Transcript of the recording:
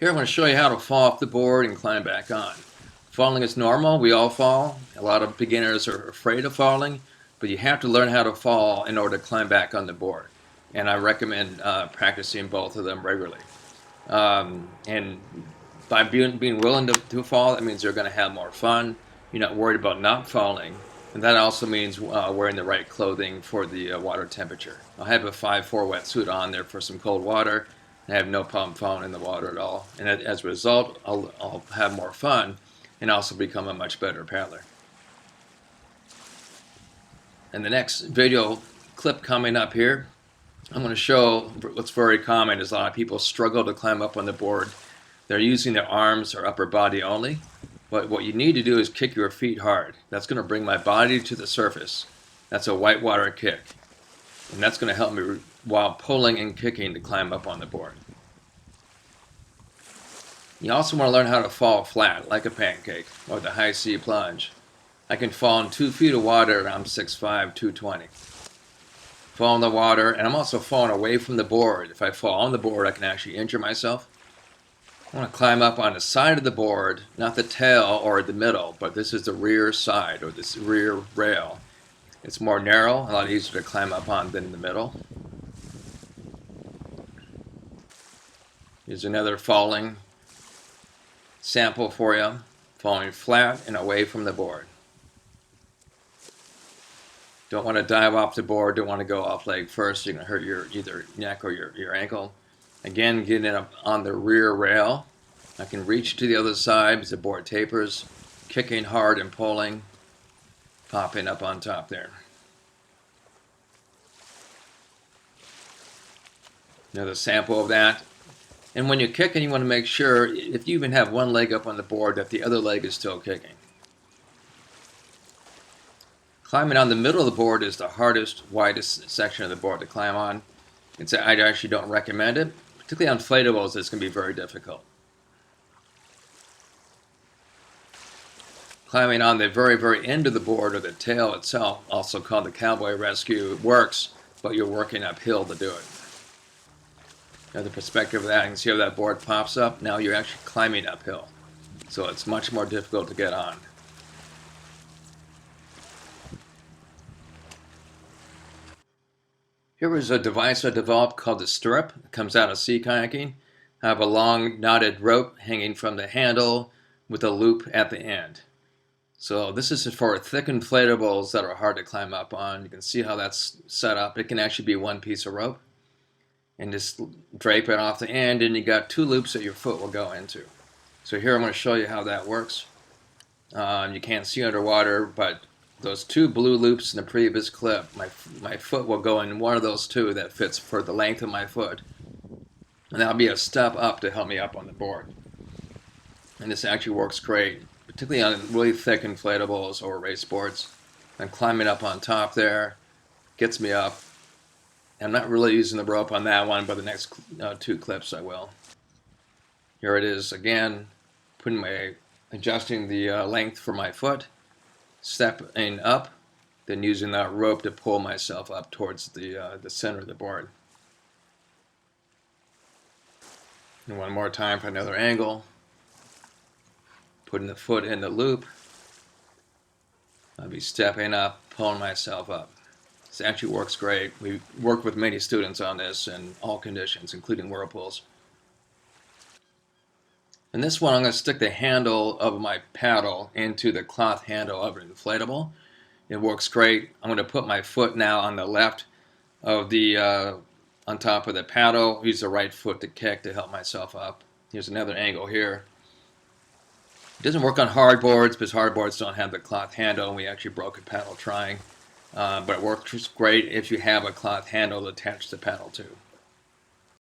Here I'm going to show you how to fall off the board and climb back on. Falling is normal. We all fall. A lot of beginners are afraid of falling, but you have to learn how to fall in order to climb back on the board. And I recommend practicing both of them regularly. And by being willing to fall, that means you're going to have more fun. You're not worried about not falling. And that also means wearing the right clothing for the water temperature. I'll have a 5'4" wetsuit on there for some cold water. I have no problem falling in the water at all. And as a result, I'll have more fun and also become a much better paddler. And the next video clip coming up here, I'm going to show what's very common is a lot of people struggle to climb up on the board. They're using their arms or upper body only. But what you need to do is kick your feet hard. That's going to bring my body to the surface. That's a whitewater kick. And that's going to help me while pulling and kicking to climb up on the board. You also want to learn how to fall flat like a pancake or the high sea plunge. I can fall in 2 feet of water and I'm 6'5", 220. Fall in the water, and I'm also falling away from the board. If I fall on the board, I can actually injure myself. I want to climb up on the side of the board, not the tail or the middle, but this is the rear side or this rear rail. It's more narrow, a lot easier to climb up on than the middle. Here's another falling sample for you, falling flat and away from the board. Don't want to dive off the board, don't want to go off leg first, you're going to hurt your either neck or your ankle. Again, getting up on the rear rail. I can reach to the other side as the board tapers, kicking hard and pulling, popping up on top there. Another sample of that. And when you're kicking, you want to make sure, if you even have one leg up on the board, that the other leg is still kicking. Climbing on the middle of the board is the hardest, widest section of the board to climb on. I actually don't recommend it. Particularly on inflatables, it's going to be very difficult. Climbing on the very, very end of the board, or the tail itself, also called the Cowboy Rescue, works, but you're working uphill to do it. Another perspective of that, you can see how that board pops up. Now you're actually climbing uphill. So it's much more difficult to get on. Here is a device I developed called the Stirrup. It comes out of sea kayaking. I have a long knotted rope hanging from the handle with a loop at the end. So this is for thick inflatables that are hard to climb up on. You can see how that's set up. It can actually be one piece of rope. And just drape it off the end, and you got 2 loops that your foot will go into. So here I'm going to show you how that works. You can't see underwater, but those 2 blue loops in the previous clip, my foot will go in one of those 2 that fits for the length of my foot. And that'll be a step up to help me up on the board. And this actually works great, particularly on really thick inflatables or race boards. And climbing up on top there gets me up. I'm not really using the rope on that one, but the next 2 clips I will. Here it is again, adjusting the length for my foot, stepping up, then using that rope to pull myself up towards the center of the board. And one more time for another angle, putting the foot in the loop. I'll be stepping up, pulling myself up. This actually works great. We work with many students on this in all conditions, including whirlpools. In this one, I'm going to stick the handle of my paddle into the cloth handle of an inflatable. It works great. I'm going to put my foot now on the left of the, on top of the paddle. Use the right foot to kick to help myself up. Here's another angle here. It doesn't work on hard boards because hard boards don't have the cloth handle, and we actually broke a paddle trying. But it works great if you have a cloth handle to attach the paddle to.